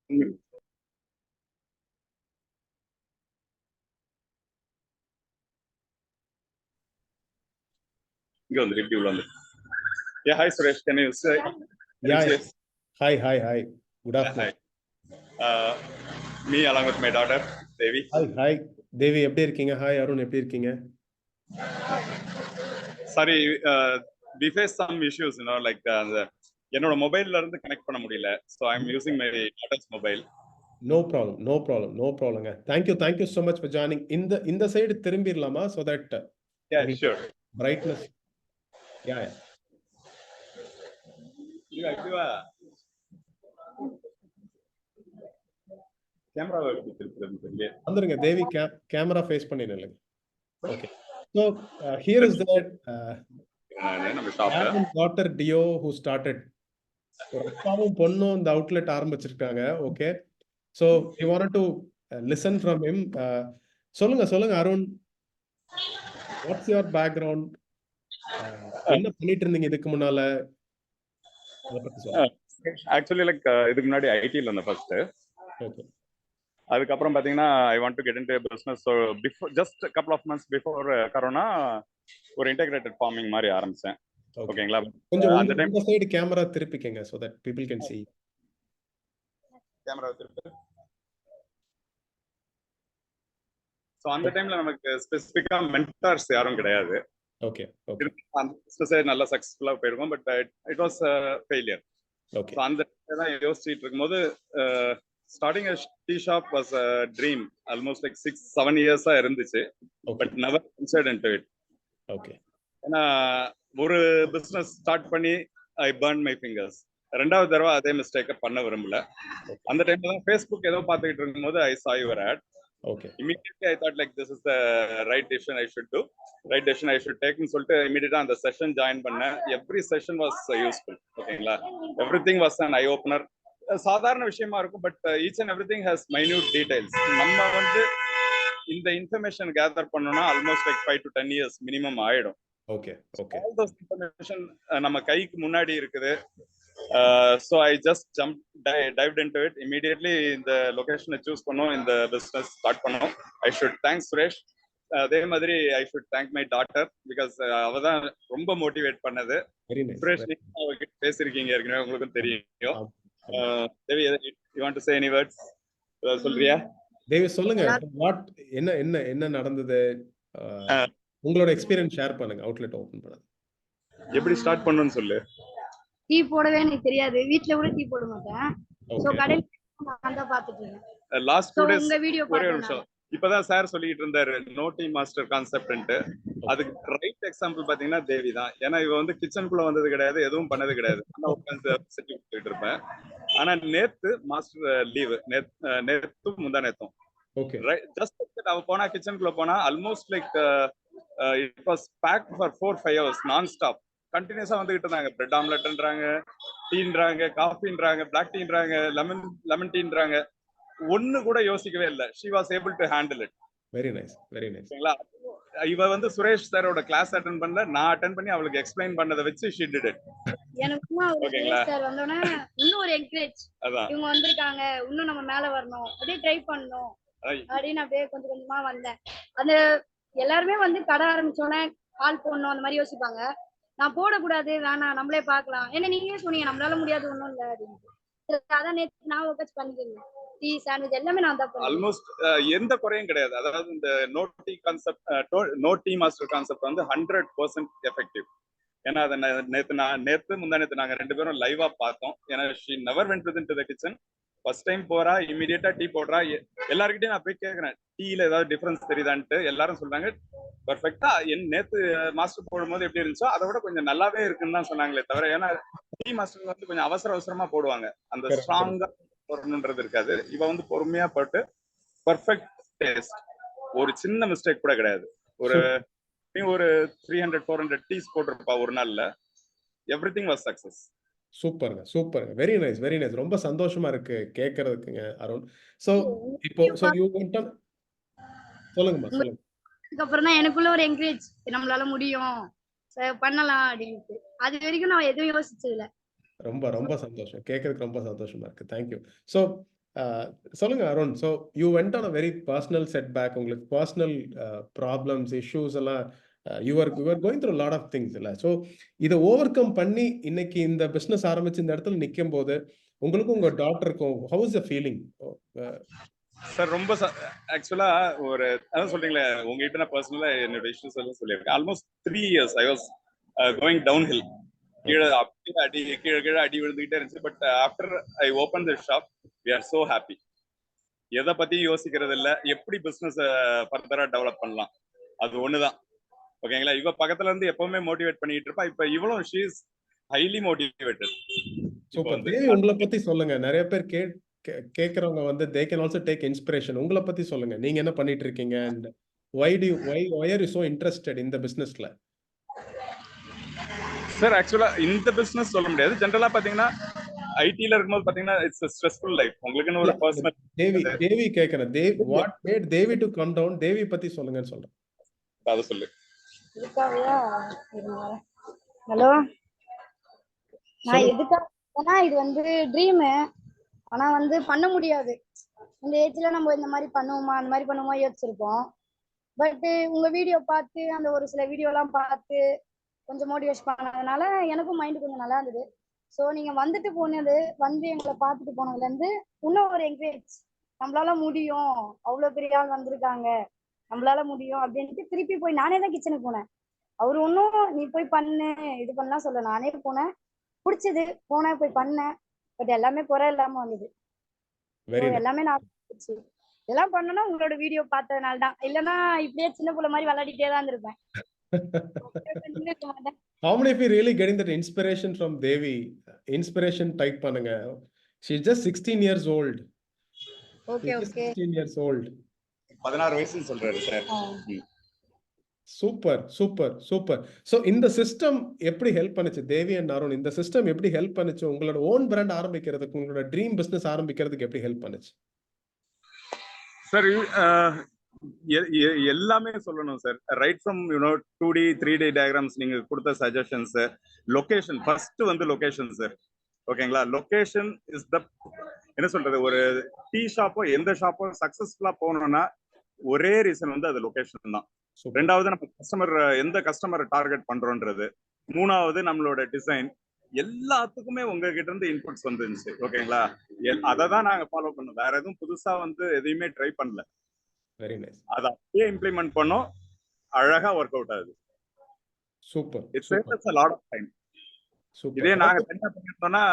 ம். இங்க வந்து இப்படி உள்ள வந்து. Yeah, hi Suresh. Can you say? Yeah. Yes. Hi. Good Hi. afternoon. Me along with my daughter Devi. Hi. Devi எப்படி இருக்கீங்க? Hi Arun எப்படி இருக்கீங்க? Sorry, we face some issues, like என்னோட மொபைல்ல இருந்து கனெக்ட் பண்ண முடியல. So I'm using my daughter's mobile. No problem. Thank you so much for joining. இந்த side திரும்பிரலாமா so that Yeah, sure. brightness. Yeah. இதுவா கேமராவை எப்படி திருப்புறது தெரியல. வந்துருங்க தேவி கேமரா ஃபேஸ் பண்ணி நில்லுங்க. Okay. So here is that நம்ம ஷாப்ல daughter Dio who started. ஒரு அப்பாவும் பொண்ணும் இந்த அவுட்லெட் ஆரம்பிச்சிருக்காங்க. Okay. So we wanted to listen from him. சொல்லுங்க அருண். What's your background? என்ன பண்ணிட்டு இருந்தீங்க இதுக்கு முன்னால? அத பத்தி சொல்லுங்க. ஆக்சுவலி லைக் இதுக்கு முன்னாடி ஐடில இருந்தேன் ஃபர்ஸ்ட். Okay. அதுக்கப்புறம் பாத்தீங்கன்னா I want to get into business. So before just couple of months before corona ஒரு இன்டெகிரேட்டட் ஃபார்மிங் மாதிரி ஆரம்பிச்சேன். ஓகேங்களா? கொஞ்சம் அந்த டைம் இந்த சைடு கேமரா திருப்பிக்கங்க so that people can see. Camera திருப்பி. ஸோ அந்த டைம்ல நமக்கு ஸ்பெசிஃபிக்கா மென்டார்ஸ் யாரும் கிடையாது. ஓகே. அந்த பிசினஸ் நல்லா சக்சஸ்ஃபுல்லா போயிருக்கும். But it was failure. Okay. So அந்த தான் யோசிச்சுட்டு இருக்கும்போது starting a tea shop was a dream. Almost like 6-7 years இருந்துச்சு. But never ventured into it. Okay. ஏன்னா ஒரு பிசினஸ் ஸ்டார்ட் பண்ணி ஐ பர்ன் மை ஃபிங்கர்ஸ். ரெண்டாவது தடவை அதே மிஸ்டேக்கை பண்ண விரும்பல. அந்த டைம்ல தான் ஃபேஸ்புக் ஏதோ பார்த்துக்கிட்டு இருக்கும்போது ஐ saw your ad. Okay. Immediately I thought like this is the right decision I should take ன்னு சொல்லிட்டு இமிடியேட்டா அந்த செஷன் ஜாயின் பண்ணேன். Every session was useful. ஓகேங்களா? Everything was an eye opener. சாதாரண விஷயமா இருக்கும். But each and everything has minute details. நம்ம வந்து இந்த இன்ஃபர்மேஷன் கேதர் பண்ணோம்னா almost like 5 to 10 years minimum ஆயிடும். ஓகே. ஆல் தோஸ் இன்ஃபர்மேஷன் நம்ம கைக்கு முன்னாடி இருக்குது. So I just dived into it immediately. இந்த லொகேஷனை சூஸ் பண்ணோம், இந்த பிசினஸ் ஸ்டார்ட் பண்ணோம். I should thank Suresh. அதே மாதிரி I should thank my daughter because அவ தான் ரொம்ப மோட்டிவேட் பண்ணது. சுரேஷ் நீங்க பேசிருக்கீங்க ஏற்கனவே, உங்களுக்கும் தெரியும். தேவி, you want to say any words? சொல்றியா? தேவி சொல்லுங்க. வாட் என்ன நடந்தது? உங்களோட எக்ஸ்பீரியன்ஸ் ஷேர் பண்ணுங்க. அவுட்லெட் ஓபன் பண்ணது எப்படி ஸ்டார்ட் பண்ணனும்னு சொல்லு. டீ போடவே எனக்கு தெரியாது. வீட்ல கூட டீ போட மாட்டேன். சோ கடையில நான் தான் பாத்துட்டு இருக்கேன். லாஸ்ட் 2 டேஸ் உங்க வீடியோ ஒரே ஒரு நிமிஷம். இப்பதான் சார் சொல்லிட்டு இருந்தாரு நோ டீ மாஸ்டர் கான்செப்ட்ன்ட்டு. அதுக்கு ரைட் எக்ஸாம்பிள் பாத்தீங்கன்னா தேவி தான். ஏன்னா இவ வந்து கிச்சனுக்குள்ள வந்தது கிடையாது, எதுவும் பண்ணது கிடையாது. நான் உட்கார்ந்து செஞ்சு கொடுத்துட்டு இருப்பேன். ஆனா நேத்து மாஸ்டர் லீவ். நேத்து முந்தா நேத்தும். ஓகே. ஜஸ்ட் அவ போனா கிச்சனுக்குள்ள போனா almost like it was packed for 4-5 hours non stop. கண்டினியூஸா வந்துகிட்டு இருந்தாங்க. பிரெட் ஆம்லெட்ன்றாங்க, டீன்றாங்க, காஃபின்றாங்க, பிளாக் டீன்றாங்க, லெமன் டீன்றாங்க. ஒன்னு கூட யோசிக்கவே இல்ல. she was able to handle it. very nice. சரிங்களா? இவ வந்து சுரேஷ் சாரோட கிளாஸ் அட்டெண்ட் பண்ணல, நான் அட்டெண்ட் பண்ணி அவளுக்கு எக்ஸ்பிளைன் பண்ணத வச்சு she did it. எனக்குமா சுரேஷ் சார் வந்தோனே இன்னும் ஒரு என்கரேஜ். இவங்க வந்திருக்காங்க, இன்னும் நம்ம மேல வரணும், அப்படியே ட்ரை பண்ணணும் அப்படின்னு அப்படியே கொஞ்சம் கொஞ்சமா வந்தேன். அந்த எல்லாருமே வந்து கடை ஆரம்பிச்சோன்னே கால் போடணும் அந்த மாதிரி யோசிப்பாங்க. நான் போடக்கூடாது, வேணாம் நம்மளே பாக்கலாம். ஏன்னா நீங்களே சொன்னீங்க நம்மளால முடியாது ஒண்ணும் இல்ல அப்படின்னு. அதான் நேத்து நான் ஒர்க் பண்ணிக்கிறேன். டீ சாண்ட்விச் எல்லாமே நான் தான் பண்ணுவேன். ஆல்மோஸ்ட் எந்த குறையும் கிடையாது. அதாவது இந்த no tea concept, no tea master concept வந்து 100% எஃபெக்டிவ். ஏன்னா அதை நேத்து முந்தானேத்து நாங்க 2 பேரும் லைவா பார்த்தோம். ஏன்னா she never went into the kitchen. First time போறா, இமிடியேட்டா டீ போடுறா. எல்லார்கிட்டயும் நான் போய் கேட்கிறேன் டீல ஏதாவது டிஃபரன்ஸ் தெரியுதான்ட்டு. எல்லாரும் சொல்றாங்க பர்ஃபெக்டா நேத்து மாஸ்டர் போடும்போது எப்படி இருந்துச்சோ அதை விட கொஞ்சம் நல்லாவே இருக்குன்னு தான் சொன்னாங்களே தவிர. ஏன்னா டீ மாஸ்டர் வந்து கொஞ்சம் அவசரமா போடுவாங்க, அந்த ஸ்ட்ராங்கா போடணுன்றது இருக்காது. இவ வந்து பொறுமையா போட்டு பர்ஃபெக்ட் டேஸ்ட். ஒரு சின்ன மிஸ்டேக் கூட கிடையாது. ஒரு 300-400 டீஸ் போட்டிருப்பா ஒரு நாள்ல. Everything was success. Super. Very nice. ரொம்ப சந்தோஷமா இருக்கு கேக்குறதுக்குங்க அருண். சோ இப்போ யூ went on. சொல்லுங்க. அதுக்கு அப்புறம் தான் எனக்குள்ள ஒரு என்கரேஜ், நம்மளால முடியும், பண்ணலாம் அப்படின்ட்டு. அது வரைக்கும் நான் எதுவும் யோசிச்சது இல்ல. ரொம்ப சந்தோஷம் கேக்குறதுக்கு. ரொம்ப சந்தோஷமா இருக்கு. தேங்க்யூ. சோ சொல்லுங்க Arun. So you went on a very personal setback. உங்களுக்கு பர்சனல் ப்ராப்ளம்ஸ், இஷ்யூஸ் எல்லாம் you are going through lot of things இல்லை. ஸோ இதை ஓவர் கம் பண்ணி இன்னைக்கு இந்த பிஸ்னஸ் ஆரம்பிச்சு இந்த இடத்துல நிற்கும் போது உங்களுக்கும் உங்க டாக்டருக்கும் how is the feeling? Sir ரொம்ப ஆக்சுவலா ஒரு அதான் சொல்றீங்களே, உங்ககிட்ட நான் பர்சனலா என்னோட இஷ்யூஸ் எல்லாம் சொல்லியிருக்கேன். Almost 3 years I was going down hill. கீழே அப்படியே கீழே அடி விழுந்துகிட்டே இருந்துச்சு. But after I open the shop we are so happy. எதை பத்தியும் யோசிக்கிறது இல்லை, எப்படி பிசினஸ் ஃபர்தரா டெவலப் பண்ணலாம், அது ஒண்ணுதான். ஓகேங்களா? இவ பக்கத்துல இருந்து எப்பவுமே மோட்டிவேட் பண்ணிட்டு இருப்பா. இப்ப இவளும் she is highly motivated. Super. Devi, உங்களை பத்தி சொல்லுங்க. நிறைய பேர் கேக்குறவங்க வந்து they can also take inspiration. உங்களை பத்தி சொல்லுங்க. நீங்க என்ன பண்ணிட்டு இருக்கீங்க and why are you so interested in the businessல? சார் ஆக்சுவலா இந்த பிசினஸ் சொல்ல முடியாது. ஜெனரலா பாத்தீங்கன்னா ஐடில இருக்கும்போது பாத்தீங்கன்னா இட்ஸ் a stressful life. உங்களுக்குன்னு ஒரு பர்சனல் தேவி கேக்குறேன். what made Devi to come down? தேவி பத்தி சொல்லுங்கன்னு சொல்றேன். அத சொல்லு. ஹலோ, நான் எதுக்காக இது வந்து ட்ரீம், ஆனா வந்து பண்ண முடியாது. இந்த ஏஜ்ல நம்ம இந்த மாதிரி பண்ணுவோமா அந்த மாதிரி பண்ணுவோமா யோசிச்சிருப்போம். பட் உங்க வீடியோ பார்த்து அந்த ஒரு சில வீடியோ எல்லாம் பார்த்து கொஞ்சம் மோட்டிவேட் பண்ணதுனால எனக்கும் மைண்ட் கொஞ்சம் நல்லா இருந்தது. ஸோ நீங்க வந்துட்டு போனது வந்து எங்களை பார்த்துட்டு போனதுல இருந்து இன்னும் ஒரு என்கரேஜ், நம்மளால முடியும், அவ்வளவு பெரிய ஆள் வந்திருக்காங்க, நம்மளால முடியும் அப்படின்ட்டு திருப்பி போய் நானே தான் கிச்சனுக்கு போனேன். அவரு ஒன்னும் நீ போய் பண்ணு இது பண்ணலாம் சொல்ல, நானே போனேன், பிடிச்சது, போனேன், போய் பண்ணேன். பட் எல்லாமே குறை இல்லாம வந்தது. எல்லாமே நான் இதெல்லாம் பண்ணனா உங்களோட வீடியோ பார்த்ததுனால தான். இல்லைன்னா இப்படியே சின்ன பிள்ளை மாதிரி விளையாடிட்டே தான் இருந்திருப்பேன். How many of you really getting that inspiration from Devi? Inspiration type பண்ணுங்க. She is just 16 years old. Okay. 16 years old. 16 வயசுன்னு சொல்றாரு சார். சூப்பர். சோ இந்த சிஸ்டம் எப்படி ஹெல்ப் பண்ணுச்சு தேவி அண்ட் அருண்? இந்த சிஸ்டம் எப்படி ஹெல்ப் பண்ணுச்சு உங்களோட ஓன் பிராண்ட் ஆரம்பிக்கிறதுக்கு, உங்களோட ட்ரீம் பிசினஸ் ஆரம்பிக்கிறதுக்கு எப்படி ஹெல்ப் பண்ணுச்சு சார்? எல்லாமே சொல்லணும் sir. Right from 2D 3D diagrams, நீங்க கொடுத்த சஜஷன்ஸ், லொகேஷன் ஃபர்ஸ்ட் வந்து லொகேஷன் சார். ஓகேங்களா? லொகேஷன் இஸ் த என்ன சொல்றது, ஒரு டீ ஷாப்போ எந்த ஷாப்போ சக்சஸ்ஃபுல்லா போகணும்னா ஒரே ரீசன் வந்து அது லொகேஷன் தான். ரெண்டாவது நம்ம எந்த கஸ்டமரை டார்கெட் பண்றோன்றது, மூணாவது நம்மளோட டிசைன், எல்லாத்துக்குமே உங்ககிட்ட இருந்து இன்புட்ஸ் வந்துருந்துச்சு. ஓகேங்களா? அதை தான் நாங்க ஃபாலோ பண்ணோம். வேற எதுவும் புதுசா வந்து எதையுமே ட்ரை பண்ணல. Very nice. அதை அப்படியே இம்ப்ளிமெண்ட் பண்ணோம், அழகா ஒர்க் அவுட் ஆகுது. Super. It's a lot of time. இதே நாங்க தனியா பண்ணிட்டோம்னா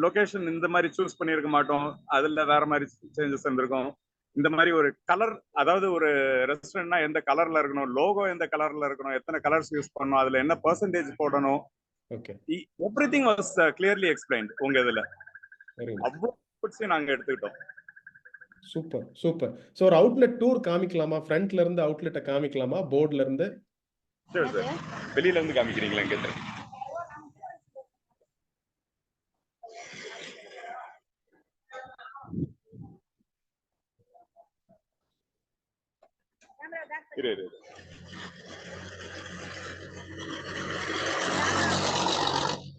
லொகேஷன் இந்த மாதிரி சூஸ் பண்ணிருக்க மாட்டோம், அதுல வேற மாதிரி சேஞ்சஸ் இருந்திருக்கும். இந்த மாதிரி ஒரு கலர், அதாவது ஒரு ரெஸ்டாரண்ட்னா எந்த கலர்ல இருக்கணும், லோகோ எந்த கலர்ல இருக்கணும், எத்தனை கலர்ஸ் யூஸ் பண்ணணும், அதுல என்ன பெர்சன்டேஜ் போடணும், எவ்ரிதிங் வாஸ் கிளியர்லி எக்ஸ்பிளைன்ட் உங்க இதுல. அவ்வளவு நாங்க எடுத்துக்கிட்டோம். சூப்பர். சோ ஒரு அவுட்லெட் டூர் காமிக்கலாமா? ஃப்ரண்ட்ல இருந்து அவுட்லெட்ட காமிக்கலாமா? போர்ட்ல இருந்து? சரி சார், வெளியில இருந்து காமிக்கிறீங்களா? கேட்ட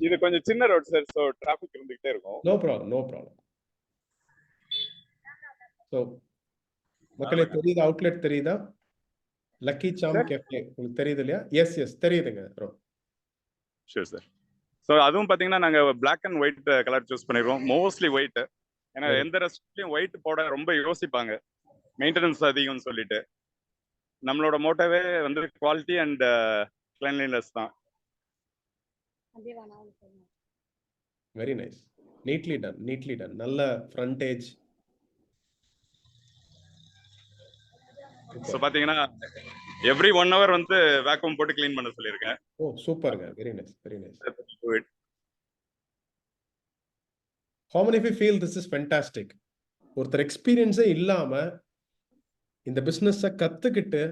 இது கொஞ்சம் சின்ன ரோட் சார், சோ டிராபிக் இருந்துகிட்டே இருக்கும். No problem. சோ மக்களே, தெரியுதா? அவுட்லெட் தெரியுதா? லக்கி சாம் கேஃபே உங்களுக்கு தெரியுது இல்லையா? எஸ் தெரியுதுங்க. Sure sir. ஸோ அதுவும் பார்த்தீங்கன்னா நாங்கள் black and white colour choose பண்ணிடுவோம், மோஸ்ட்லி ஒயிட். ஏன்னா எந்த ரெஸ்டாரண்ட்லையும் ஒயிட் போட ரொம்ப யோசிப்பாங்க, மெயின்டெனன்ஸ் அதிகம்னு சொல்லிட்டு. நம்மளோட மோட்டோவே வந்து குவாலிட்டி அண்ட் கிளீன்லினஸ் தான். Very nice. Neatly done. நல்ல ஃப்ரண்டேஜ். ஸோ பார்த்தீங்கன்னா எவ்ரி 1 hour வந்து வேக்யூம் போட்டு க்ளீன் பண்ண சொல்லியிருக்கேன். ஓ சூப்பர்ங்க. Very nice. How many of you feel this is fantastic? ஒருத்தர் எக்ஸ்பீரியன்ஸே இல்லாம இந்த பிசினஸை கத்துக்கிட்டு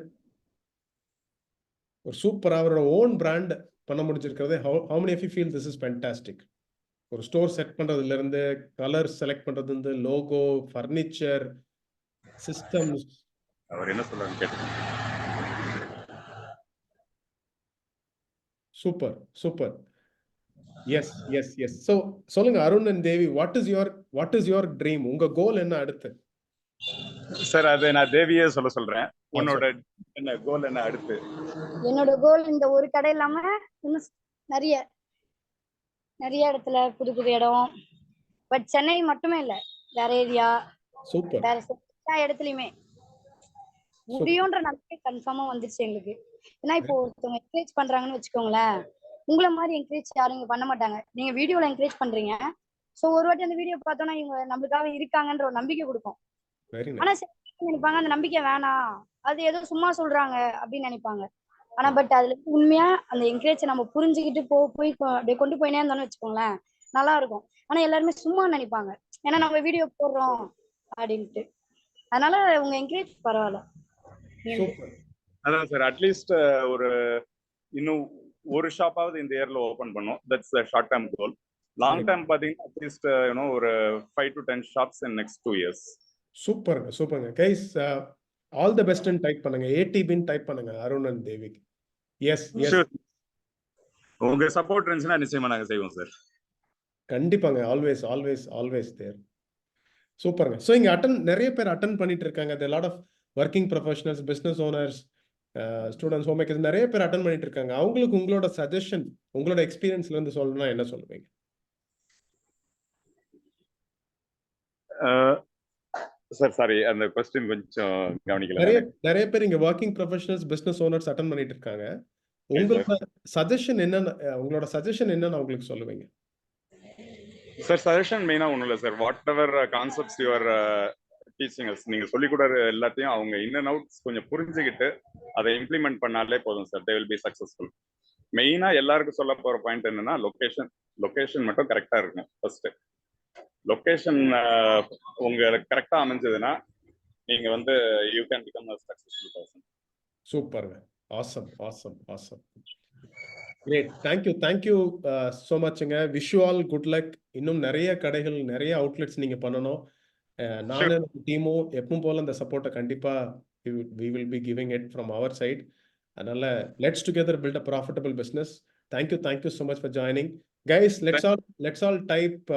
ஒரு சூப்பரா அவரோட ஓன் பிராண்ட் பண்ண முடிஞ்சிருக்கிறது. how many of you feel this is fantastic? ஒரு ஸ்டோர் செட் பண்றதுல இருந்து, கலர் செலக்ட் பண்றதுல இருந்து, லோகோ, ஃபர்னிச்சர், சிஸ்டம்ஸ். அவர் என்ன சொல்றாருன்னு கேட்டேன். சூப்பர். எஸ் சோ சொல்லுங்க Arun and Devi, what is your dream? உங்க கோல் என்ன அடுத்து? சார் அது நான் தேவியே சொல்றேன். உன்னோட என்ன கோல் என்ன அடுத்து? என்னோட கோல் இந்த ஒரு கடை இல்லாம இன்னும் நிறைய இடத்துல புது இடம். பட் சென்னை மட்டுமே இல்ல, வேற ஏரியா, சூப்பர், வேற எல்லா இடத்துலயுமே முடியும்ன்ற நம்பிக்கை கன்ஃபார்மா வந்துருச்சு எங்களுக்கு. ஏன்னா இப்போ ஒருத்தவங்க என்கரேஜ் பண்றாங்கன்னு வச்சுக்கோங்களேன், உங்களை மாதிரி என்கரேஜ் யாரும் இங்க பண்ண மாட்டாங்க. நீங்க வீடியோல என்கரேஜ் பண்றீங்க, சோ ஒரு வாட்டி அந்த வீடியோ பார்த்தோம்னா இவங்க நம்மளுக்காக இருக்காங்கன்ற ஒரு நம்பிக்கை கொடுக்கும். ஆனா நினைப்பாங்க அந்த நம்பிக்கை வேணாம், அது ஏதோ சும்மா சொல்றாங்க அப்படின்னு நினைப்பாங்க. ஆனா பட் அதுல உண்மையா அந்த என்கரேஜ் நம்ம புரிஞ்சுக்கிட்டு போய் அப்படியே கொண்டு போயினே இருந்தோம்னு வச்சுக்கோங்களேன், நல்லா இருக்கும். ஆனா எல்லாருமே சும்மா நினைப்பாங்க, ஏன்னா நம்ம வீடியோ போடுறோம் அப்படின்ட்டு. அதனால உங்க என்கரேஜ் பரவாயில்ல. அதான் சார், அட்லீஸ்ட் ஒரு இன்னும் ஒரு ஷாப்பாவது இந்த இயர்ல ஓபன் பண்ணோம். That's short term goal. Long term பாத்தீங்கன்னா அட்லீஸ்ட் ஒரு 5 to 10 shops in next 2 years. சூப்பர்ங்க guys. All the best type பண்ணுங்க, ATBன்னு டைப் பண்ணுங்க அருண் அண்ட் தேவிக்கு. எஸ் உங்க சப்போர்ட் இருந்துச்சுன்னா நிச்சயமா நாங்க செய்வோம் சார். கண்டிப்பாங்க, ஆல்வேஸ் தேர். சூப்பர்ங்க. ஸோ இங்க நிறைய பேர் அட்டன் பண்ணிட்டு இருக்காங்க. there are a lot of working professionals, business owners, students, home makers நிறைய பேர் அட்டன் பண்ணிட்டு இருக்காங்க. அவங்களுக்கு உங்களோட சஜஷன், உங்களோட எக்ஸ்பீரியன்ஸ்ல இருந்து சொல்லணும்னா என்ன சொல்லுவீங்க? சார் சாரி, அந்த क्वेश्चन கொஞ்சம் கவனிக்கல. நிறைய பேர் இங்க working professionals, business owners attend பண்ணிட்டு இருக்காங்க. உங்களோட சஜஷன் என்னன்னு உங்களுக்கு சொல்லுவீங்க? சார் சஜஷன் மெயினா ஒண்ணும் இல்ல sir. Whatever concepts your teaching us, நீங்க சொல்லி கொடுற எல்லாத்தையும் அவங்க இன் அண்ட் அவுட்ஸ் கொஞ்சம் புரிஞ்சுக்கிட்டு அதை இம்ப்ளிமெண்ட் பண்ணாலே போதும் sir. They will be successful. மெயினா எல்லாருக்கும் சொல்ல போற பாயிண்ட் என்னன்னா லொகேஷன் மட்டும் கரெக்டா இருக்கும். ஃபர்ஸ்ட் லொகேஷன் உங்களுக்கு கரெக்டா அமைஞ்சதுன்னா நீங்க you can become a successful person. சூப்பர்ங்க. ஆசம். கிரேட். தேங்க்யூ so muchங்க. Wish you all good luck. இன்னும் நிறைய கடைகள், நிறைய அவுட்லெட்ஸ் நீங்க பண்ணணும். நானும் டீமும் எப்பவும் போல இந்த சப்போர்ட்டை கண்டிப்பா we will be giving it from our side. அதனால let's together build a profitable business. Thank you so much for joining. Guys, let's all type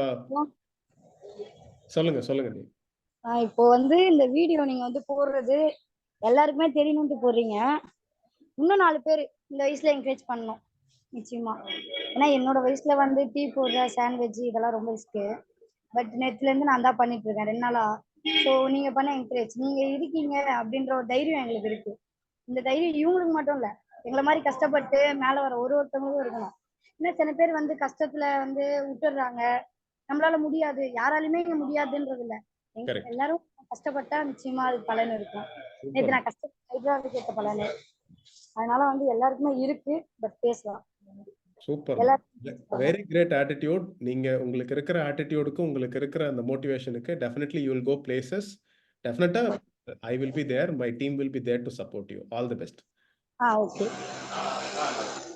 சொல்லுங்க நீ. இப்போ இந்த வீடியோ நீங்க போடுறது எல்லாருக்குமே தெரியணும்னு போடுறீங்க. இன்னும் 4 பேர் இந்த வயசுல என்கரேஜ் பண்ணணும் நிச்சயமா. ஏன்னா என்னோட வயசுல டீ போடுற, சாண்ட்விச் இதெல்லாம் ரொம்ப ரிஸ்க்கு. பட் நேத்துல இருந்து நான் தான் பண்ணிட்டு இருக்கேன் 2 நாளா. ஸோ நீங்க பண்ண என்கரேஜ், நீங்க இருக்கீங்க அப்படின்ற ஒரு தைரியம் எங்களுக்கு இருக்கு. இந்த தைரியம் இவங்களுக்கு மட்டும் இல்ல, எங்களை மாதிரி கஷ்டப்பட்டு மேல வர ஒருத்தவங்களுக்கும் இருக்கணும். ஏன்னா சில பேர் கஷ்டத்துல விட்டுடுறாங்க. நம்மளால முடியாது, யாராலுமே இங்க முடியாதுன்றது இல்ல. எல்லாரும் கஷ்டப்பட்டா நிச்சயமா அது பலன் இருக்கும். நேற்று நான் கஷ்டப்பட்டு கேட்ட பலனு. அதனால எல்லாருக்குமே இருக்கு, பட் பேசலாம். Super, very great attitude. நீங்க உங்களுக்கு இருக்கிற ஆட்டிடியூடுக்கு, உங்களுக்கு இருக்கிற அந்த மோட்டிவேஷனுக்கு definitely you will go places. டெஃபினட்டா I will be there, my team will be there to support you. All the best. Okay.